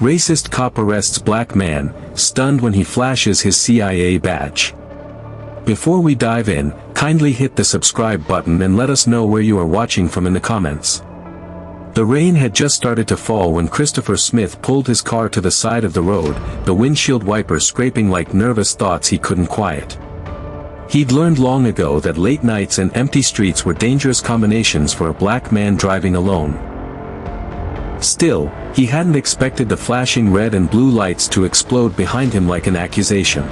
Racist cop arrests black man, stunned when he flashes his CIA badge. Before we dive in, kindly hit the subscribe button and let us know where you are watching from in the comments. The rain had just started to fall when Christopher Smith pulled his car to the side of the road, the windshield wipers scraping like nervous thoughts he couldn't quiet. He'd learned long ago that late nights and empty streets were dangerous combinations for a black man driving alone. Still, he hadn't expected the flashing red and blue lights to explode behind him like an accusation.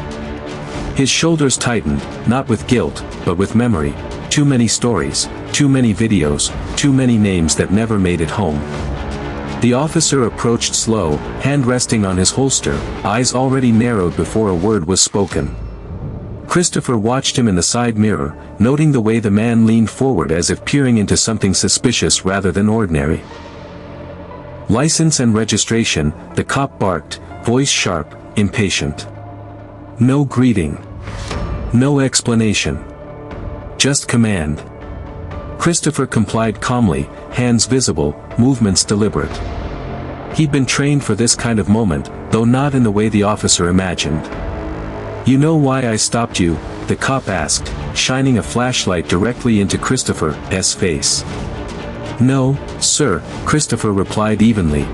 His shoulders tightened, not with guilt, but with memory. Too many stories, too many videos, too many names that never made it home. The officer approached slow, hand resting on his holster, eyes already narrowed before a word was spoken. Christopher watched him in the side mirror, noting the way the man leaned forward as if peering into something suspicious rather than ordinary. "License and registration," the cop barked, voice sharp, impatient. No greeting. No explanation. Just command. Christopher complied calmly, hands visible, movements deliberate. He'd been trained for this kind of moment, though not in the way the officer imagined. "You know why I stopped you?" the cop asked, shining a flashlight directly into Christopher's face. "No, sir," Christopher replied evenly.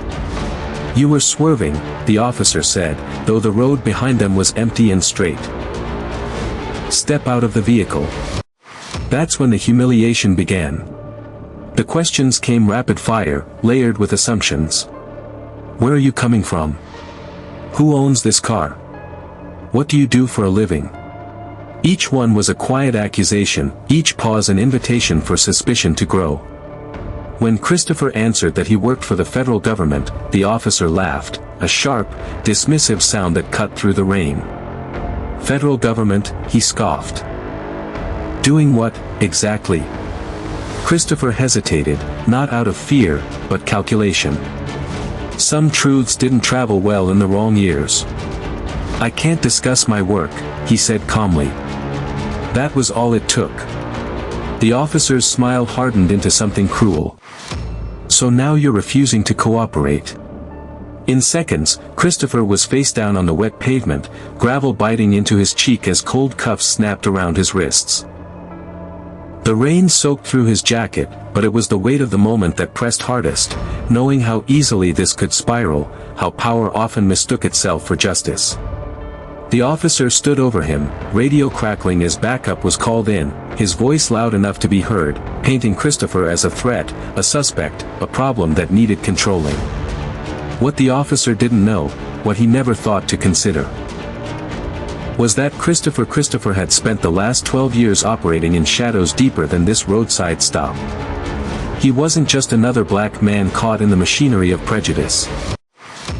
"You were swerving," the officer said, though the road behind them was empty and straight. "Step out of the vehicle." That's when the humiliation began. The questions came rapid fire, layered with assumptions. "Where are you coming from? Who owns this car? What do you do for a living?" Each one was a quiet accusation, each pause an invitation for suspicion to grow. When Christopher answered that he worked for the federal government, the officer laughed, a sharp, dismissive sound that cut through the rain. "Federal government," he scoffed. "Doing what, exactly?" Christopher hesitated, not out of fear, but calculation. Some truths didn't travel well in the wrong ears. "I can't discuss my work," he said calmly. That was all it took. The officer's smile hardened into something cruel. "So now you're refusing to cooperate." In seconds, Christopher was face down on the wet pavement, gravel biting into his cheek as cold cuffs snapped around his wrists. The rain soaked through his jacket, but it was the weight of the moment that pressed hardest, knowing how easily this could spiral, how power often mistook itself for justice. The officer stood over him, radio crackling as backup was called in, his voice loud enough to be heard, painting Christopher as a threat, a suspect, a problem that needed controlling. What the officer didn't know, what he never thought to consider, was that Christopher had spent the last 12 years operating in shadows deeper than this roadside stop. He wasn't just another black man caught in the machinery of prejudice.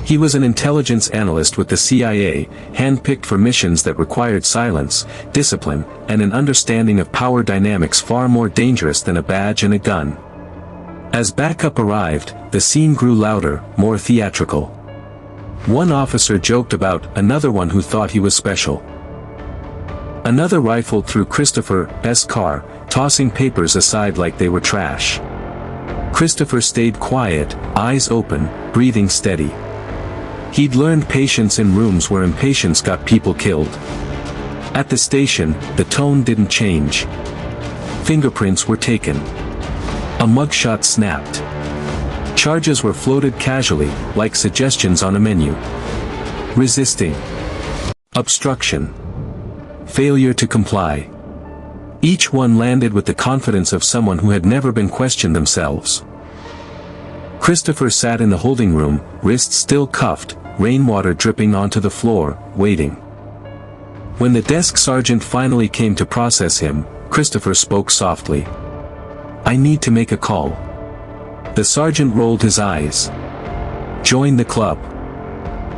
He was an intelligence analyst with the CIA, handpicked for missions that required silence, discipline, and an understanding of power dynamics far more dangerous than a badge and a gun. As backup arrived, the scene grew louder, more theatrical. One officer joked about another one who thought he was special. Another rifled through Christopher's car, tossing papers aside like they were trash. Christopher stayed quiet, eyes open, breathing steady. He'd learned patience in rooms where impatience got people killed. At the station, the tone didn't change. Fingerprints were taken. A mugshot snapped. Charges were floated casually, like suggestions on a menu. Resisting. Obstruction. Failure to comply. Each one landed with the confidence of someone who had never been questioned themselves. Christopher sat in the holding room, wrists still cuffed, rainwater dripping onto the floor, waiting. When the desk sergeant finally came to process him, Christopher spoke softly. "I need to make a call." The sergeant rolled his eyes. "Join the club."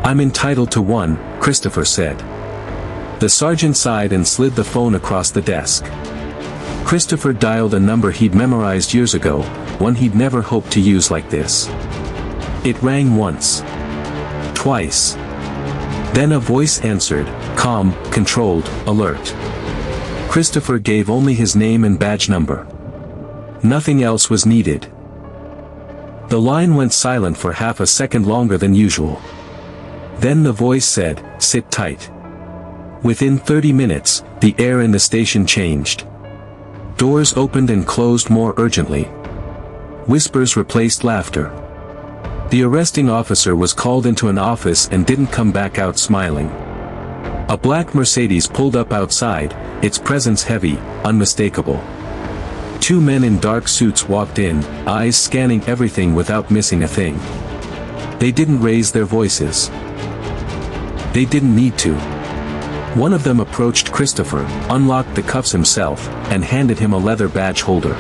"I'm entitled to one," Christopher said. The sergeant sighed and slid the phone across the desk. Christopher dialed a number he'd memorized years ago, one he'd never hoped to use like this. It rang once. Twice. Then a voice answered, calm, controlled, alert. Christopher gave only his name and badge number. Nothing else was needed. The line went silent for half a second longer than usual. Then the voice said, "Sit tight." Within 30 minutes, the air in the station changed. Doors opened and closed more urgently. Whispers replaced laughter. The arresting officer was called into an office and didn't come back out smiling. A black Mercedes pulled up outside, its presence heavy, unmistakable. Two men in dark suits walked in, eyes scanning everything without missing a thing. They didn't raise their voices. They didn't need to. One of them approached Christopher, unlocked the cuffs himself, and handed him a leather badge holder.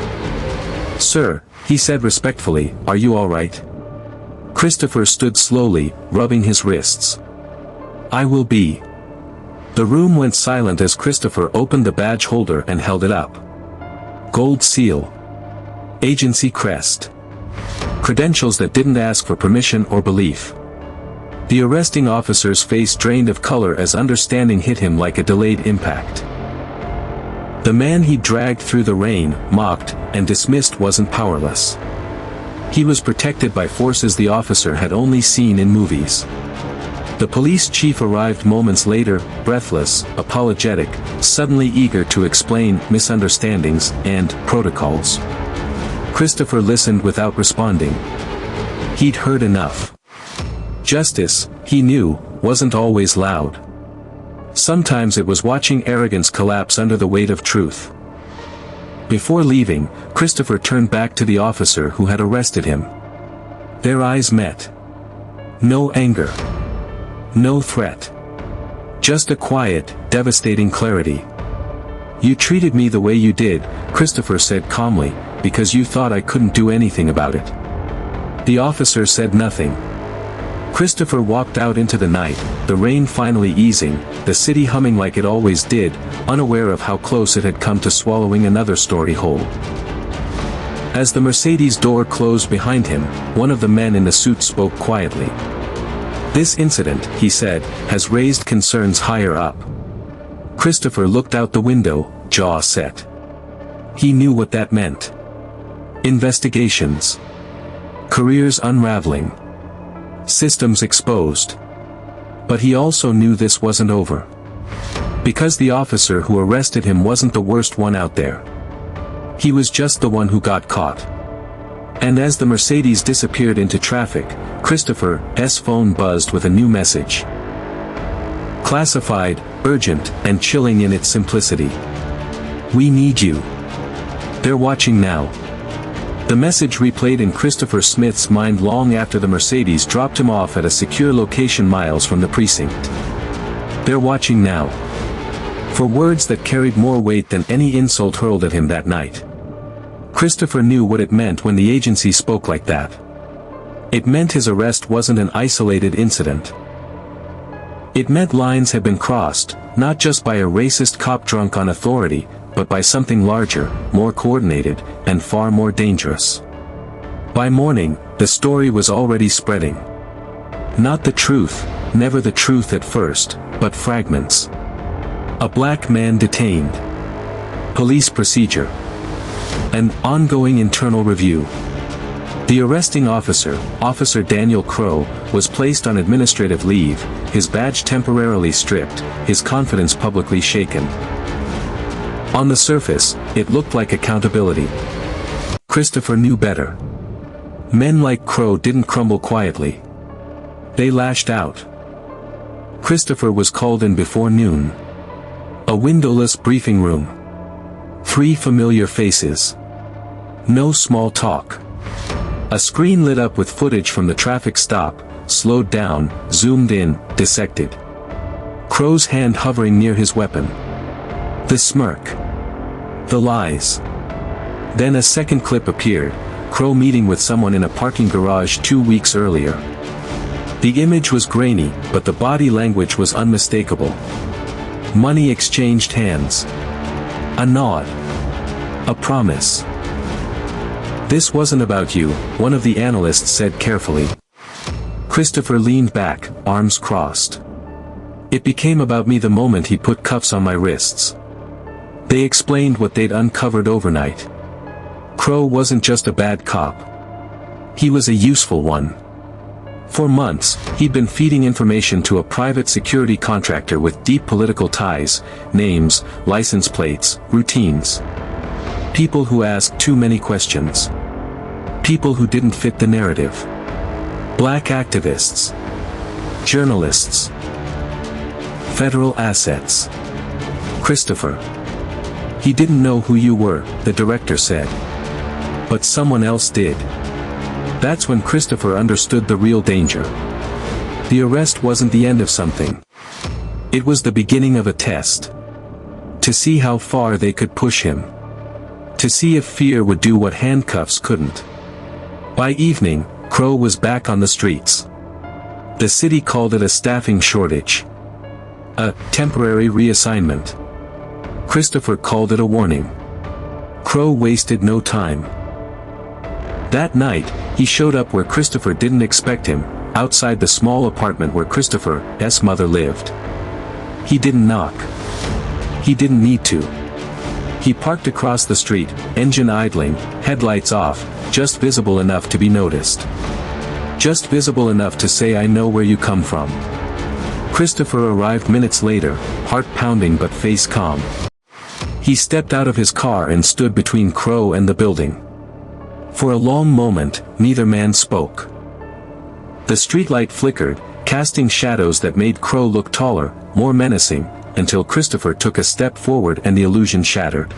"Sir," he said respectfully, "are you all right?" Christopher stood slowly, rubbing his wrists. "I will be." The room went silent as Christopher opened the badge holder and held it up. Gold seal. Agency crest. Credentials that didn't ask for permission or belief. The arresting officer's face drained of color as understanding hit him like a delayed impact. The man he dragged through the rain, mocked, and dismissed wasn't powerless. He was protected by forces the officer had only seen in movies. The police chief arrived moments later, breathless, apologetic, suddenly eager to explain misunderstandings and protocols. Christopher listened without responding. He'd heard enough. Justice, he knew, wasn't always loud. Sometimes it was watching arrogance collapse under the weight of truth. Before leaving, Christopher turned back to the officer who had arrested him. Their eyes met. No anger. No threat. Just a quiet, devastating clarity. "You treated me the way you did," Christopher said calmly, "because you thought I couldn't do anything about it." The officer said nothing. Christopher walked out into the night, the rain finally easing, the city humming like it always did, unaware of how close it had come to swallowing another story whole. As the Mercedes door closed behind him, one of the men in the suit spoke quietly. "This incident," he said, "has raised concerns higher up." Christopher looked out the window, jaw set. He knew what that meant. Investigations. Careers unraveling. Systems exposed. But he also knew this wasn't over. Because the officer who arrested him wasn't the worst one out there. He was just the one who got caught. And as the Mercedes disappeared into traffic, Christopher's phone buzzed with a new message. Classified, urgent, and chilling in its simplicity. "We need you. They're watching now." The message replayed in Christopher Smith's mind long after the Mercedes dropped him off at a secure location miles from the precinct. "They're watching now." For words that carried more weight than any insult hurled at him that night. Christopher knew what it meant when the agency spoke like that. It meant his arrest wasn't an isolated incident. It meant lines had been crossed, not just by a racist cop drunk on authority, but by something larger, more coordinated, and far more dangerous. By morning, the story was already spreading. Not the truth, never the truth at first, but fragments. A black man detained. Police procedure. An ongoing internal review. The arresting officer, Officer Daniel Crow, was placed on administrative leave, his badge temporarily stripped, his confidence publicly shaken. On the surface, it looked like accountability. Christopher knew better. Men like Crow didn't crumble quietly. They lashed out. Christopher was called in before noon. A windowless briefing room. 3 familiar faces. No small talk. A screen lit up with footage from the traffic stop, slowed down, zoomed in, dissected. Crow's hand hovering near his weapon. The smirk. The lies. Then a second clip appeared, Crow meeting with someone in a parking garage 2 weeks earlier. The image was grainy, but the body language was unmistakable. Money exchanged hands. A nod. A promise. "This wasn't about you," one of the analysts said carefully. Christopher leaned back, arms crossed. "It became about me the moment he put cuffs on my wrists." They explained what they'd uncovered overnight. Crow wasn't just a bad cop. He was a useful one. For months, he'd been feeding information to a private security contractor with deep political ties, names, license plates, routines. People who asked too many questions. People who didn't fit the narrative. Black activists. Journalists. Federal assets. Christopher. He didn't know who you were, the director said. But someone else did. That's when Christopher understood the real danger. The arrest wasn't the end of something. It was the beginning of a test. To see how far they could push him. To see if fear would do what handcuffs couldn't. By evening, Crow was back on the streets. The city called it a staffing shortage. A temporary reassignment. Christopher called it a warning. Crow wasted no time. That night, he showed up where Christopher didn't expect him, outside the small apartment where Christopher's mother lived. He didn't knock. He didn't need to. He parked across the street, engine idling, headlights off, just visible enough to be noticed. Just visible enough to say, "I know where you come from." Christopher arrived minutes later, heart pounding but face calm. He stepped out of his car and stood between Crow and the building. For a long moment, neither man spoke. The streetlight flickered, casting shadows that made Crow look taller, more menacing, until Christopher took a step forward and the illusion shattered.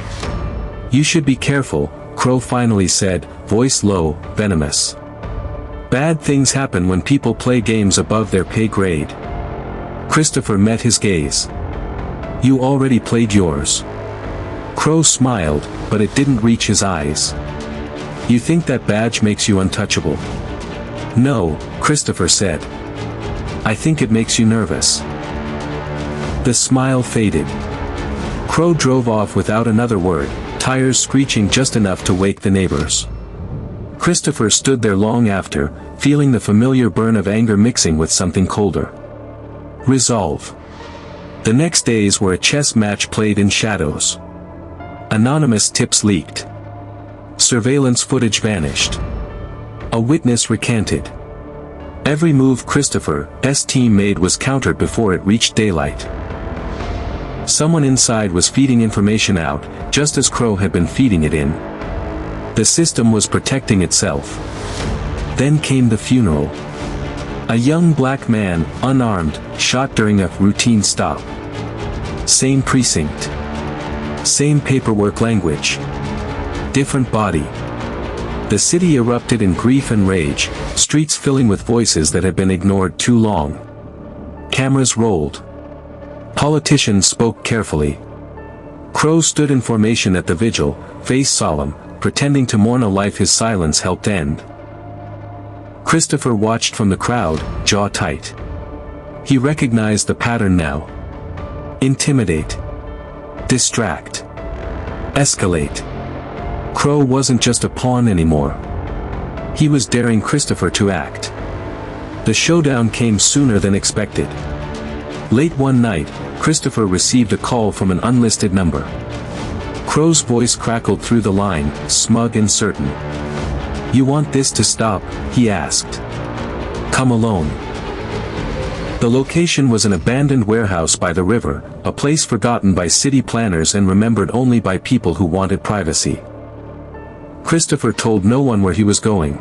"You should be careful," Crow finally said, voice low, venomous. "Bad things happen when people play games above their pay grade." Christopher met his gaze. "You already played yours." Crow smiled, but it didn't reach his eyes. "You think that badge makes you untouchable?" "No," Christopher said. "I think it makes you nervous." The smile faded. Crow drove off without another word, tires screeching just enough to wake the neighbors. Christopher stood there long after, feeling the familiar burn of anger mixing with something colder. Resolve. The next days were a chess match played in shadows. Anonymous tips leaked. Surveillance footage vanished. A witness recanted. Every move Christopher's team made was countered before it reached daylight. Someone inside was feeding information out, just as Crow had been feeding it in. The system was protecting itself. Then came the funeral. A young black man, unarmed, shot during a routine stop. Same precinct. Same paperwork language. Different body. The city erupted in grief and rage, streets filling with voices that had been ignored too long. Cameras rolled. Politicians spoke carefully. Crow stood in formation at the vigil, face solemn, pretending to mourn a life his silence helped end. Christopher watched from the crowd, jaw tight. He recognized the pattern now. Intimidate. Distract. Escalate. Crow wasn't just a pawn anymore. He was daring Christopher to act. The showdown came sooner than expected. Late one night, Christopher received a call from an unlisted number. Crow's voice crackled through the line, smug and certain. "You want this to stop?" he asked. "Come alone." The location was an abandoned warehouse by the river, a place forgotten by city planners and remembered only by people who wanted privacy. Christopher told no one where he was going.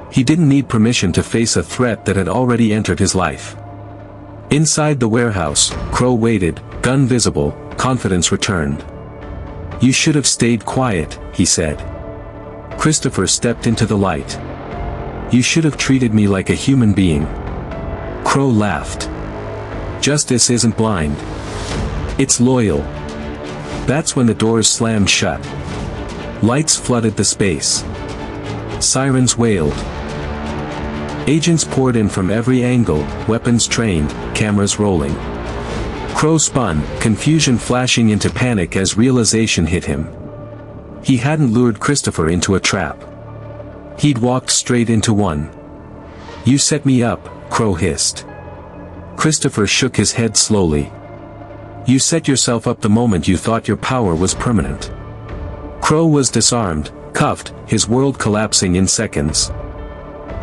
He didn't need permission to face a threat that had already entered his life. Inside the warehouse, Crow waited, gun visible, confidence returned. "You should have stayed quiet," he said. Christopher stepped into the light. "You should have treated me like a human being." Crow laughed. "Justice isn't blind. It's loyal." That's when the doors slammed shut. Lights flooded the space. Sirens wailed. Agents poured in from every angle, weapons trained, cameras rolling. Crow spun, confusion flashing into panic as realization hit him. He hadn't lured Christopher into a trap. He'd walked straight into one. "You set me up," Crow hissed. Christopher shook his head slowly. "You set yourself up the moment you thought your power was permanent." Crow was disarmed, cuffed, his world collapsing in seconds.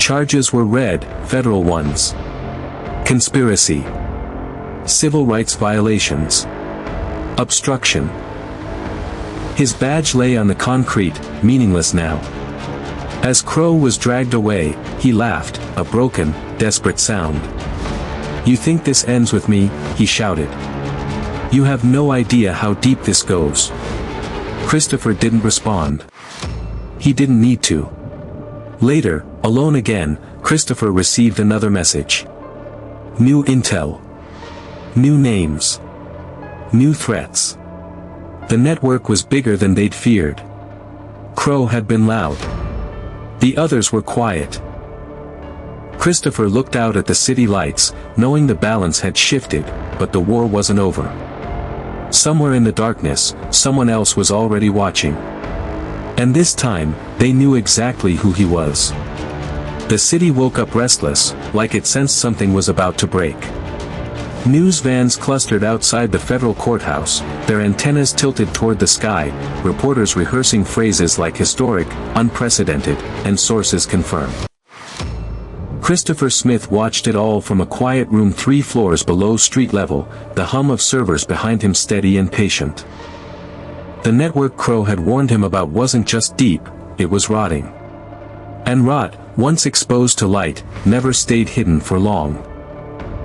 charges were red, federal ones. Conspiracy. Civil rights violations. Obstruction. His badge lay on the concrete, meaningless now. As Crow was dragged away, he laughed, a broken, desperate sound. "You think this ends with me?" he shouted. "You have no idea how deep this goes." Christopher didn't respond. He didn't need to. Later, alone again, Christopher received another message. New intel. New names. New threats. The network was bigger than they'd feared. Crow had been loud. The others were quiet. Christopher looked out at the city lights, knowing the balance had shifted, but the war wasn't over. Somewhere in the darkness, someone else was already watching. And this time, they knew exactly who he was. The city woke up restless, like it sensed something was about to break. News vans clustered outside the federal courthouse, their antennas tilted toward the sky, reporters rehearsing phrases like historic, unprecedented, and sources confirm. Christopher Smith watched it all from a quiet room 3 floors below street level, the hum of servers behind him steady and patient. The network Crow had warned him about wasn't just deep, it was rotting. And rot, once exposed to light, never stayed hidden for long.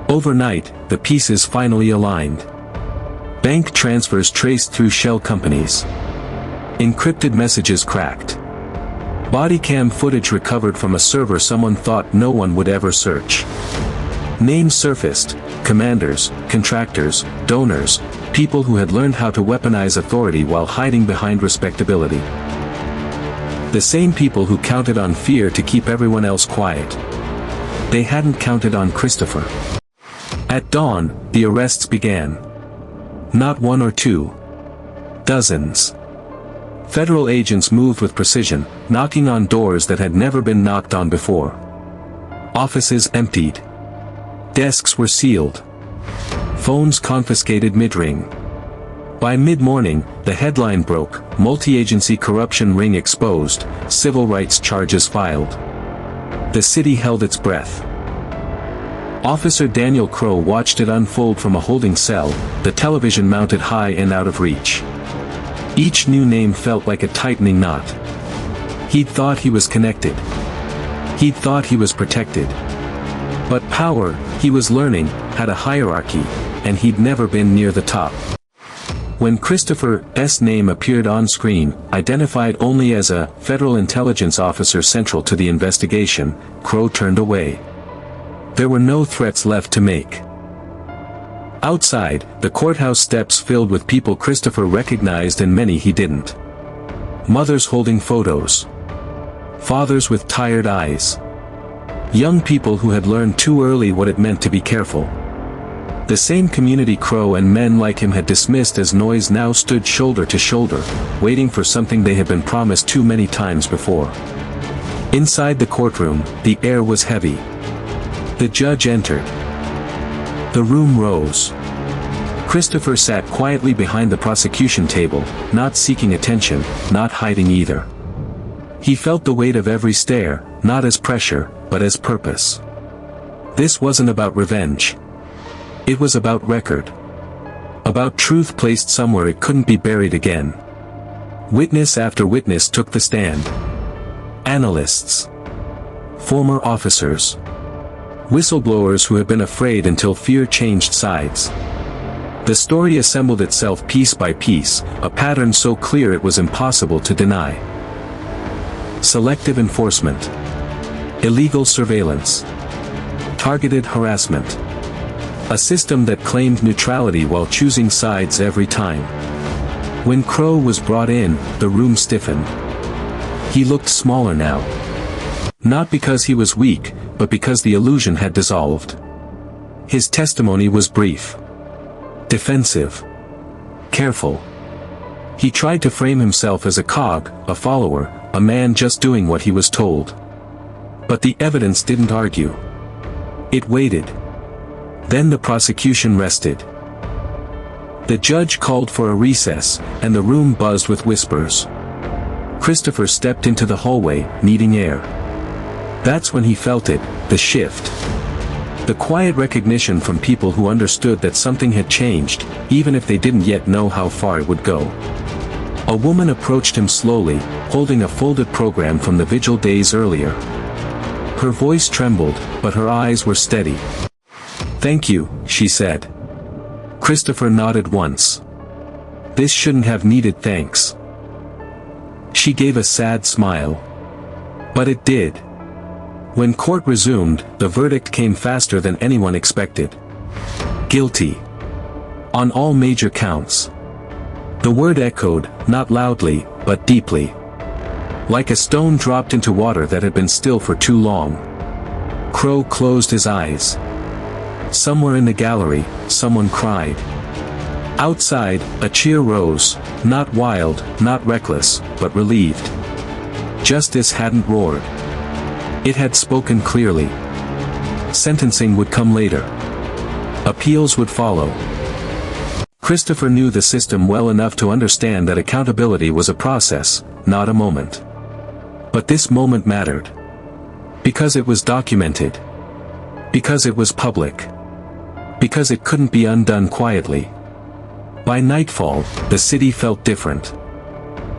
Overnight, the pieces finally aligned. Bank transfers traced through shell companies. Encrypted messages cracked. Body cam footage recovered from a server someone thought no one would ever search. Names surfaced: commanders, contractors, donors, people who had learned how to weaponize authority while hiding behind respectability. The same people who counted on fear to keep everyone else quiet. They hadn't counted on Christopher. At dawn, the arrests began. Not 1 or 2. Dozens. Federal agents moved with precision, knocking on doors that had never been knocked on before. Offices emptied. Desks were sealed. Phones confiscated mid-ring. By mid-morning, the headline broke: multi-agency corruption ring exposed, civil rights charges filed. The city held its breath. Officer Daniel Crow watched it unfold from a holding cell, the television mounted high and out of reach. Each new name felt like a tightening knot. He'd thought he was connected. He'd thought he was protected. But power, he was learning, had a hierarchy, and he'd never been near the top. When Christopher's name appeared on screen, identified only as a federal intelligence officer central to the investigation, Crow turned away. There were no threats left to make. Outside, the courthouse steps filled with people Christopher recognized and many he didn't. Mothers holding photos. Fathers with tired eyes. Young people who had learned too early what it meant to be careful. The same community Crow and men like him had dismissed as noise now stood shoulder to shoulder, waiting for something they had been promised too many times before. Inside the courtroom, the air was heavy. The judge entered. The room rose. Christopher sat quietly behind the prosecution table, not seeking attention, not hiding either. He felt the weight of every stare, not as pressure, but as purpose. This wasn't about revenge. It was about record. About truth placed somewhere it couldn't be buried again. Witness after witness took the stand. Analysts. Former officers. Whistleblowers who had been afraid until fear changed sides. The story assembled itself piece by piece, a pattern so clear it was impossible to deny. Selective enforcement. Illegal surveillance. Targeted harassment. A system that claimed neutrality while choosing sides every time. When Crow was brought in, the room stiffened. He looked smaller now. Not because he was weak, but because the illusion had dissolved. His testimony was brief. Defensive. Careful. He tried to frame himself as a cog, a follower, a man just doing what he was told. But the evidence didn't argue. It waited. Then the prosecution rested. The judge called for a recess, and the room buzzed with whispers. Christopher stepped into the hallway, needing air. That's when he felt it, the shift. The quiet recognition from people who understood that something had changed, even if they didn't yet know how far it would go. A woman approached him slowly, holding a folded program from the vigil days earlier. Her voice trembled, but her eyes were steady. "Thank you," she said. Christopher nodded once. "This shouldn't have needed thanks." She gave a sad smile. But it did. When court resumed, the verdict came faster than anyone expected. Guilty. On all major counts. The word echoed, not loudly, but deeply. Like a stone dropped into water that had been still for too long. Crow closed his eyes. Somewhere in the gallery, someone cried. Outside, a cheer rose, not wild, not reckless, but relieved. Justice hadn't roared. It had spoken clearly. Sentencing would come later. Appeals would follow. Christopher knew the system well enough to understand that accountability was a process, not a moment. But this moment mattered. Because it was documented. Because it was public. Because it couldn't be undone quietly. By nightfall, the city felt different.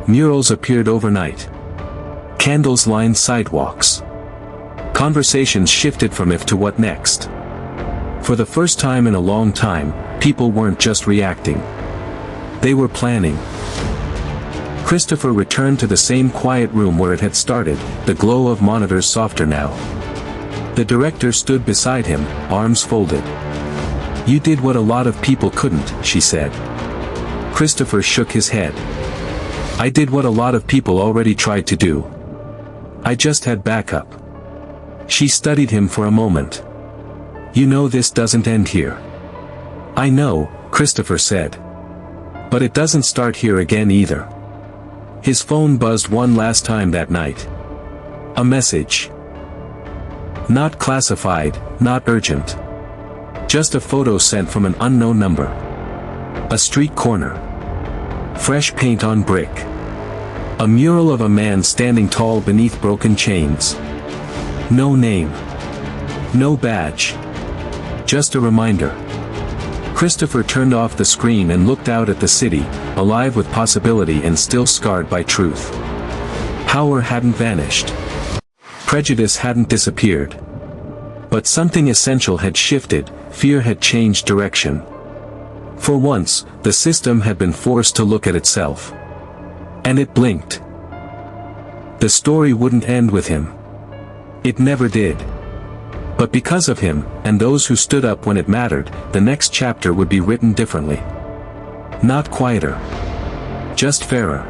Murals appeared overnight. Candles lined sidewalks. Conversations shifted from if to what next. For the first time in a long time, people weren't just reacting. They were planning. Christopher returned to the same quiet room where it had started, the glow of monitors softer now. The director stood beside him, arms folded. "You did what a lot of people couldn't," she said. Christopher shook his head. "I did what a lot of people already tried to do. I just had backup." She studied him for a moment. "You know this doesn't end here." "I know," Christopher said. "But it doesn't start here again either." His phone buzzed one last time that night. A message. Not classified, not urgent. Just a photo sent from an unknown number. A street corner. Fresh paint on brick. A mural of a man standing tall beneath broken chains. No name. No badge. Just a reminder. Christopher turned off the screen and looked out at the city, alive with possibility and still scarred by truth. Power hadn't vanished. Prejudice hadn't disappeared. But something essential had shifted, fear had changed direction. For once, the system had been forced to look at itself. And it blinked. The story wouldn't end with him. It never did. But because of him, and those who stood up when it mattered, the next chapter would be written differently. Not quieter. Just fairer.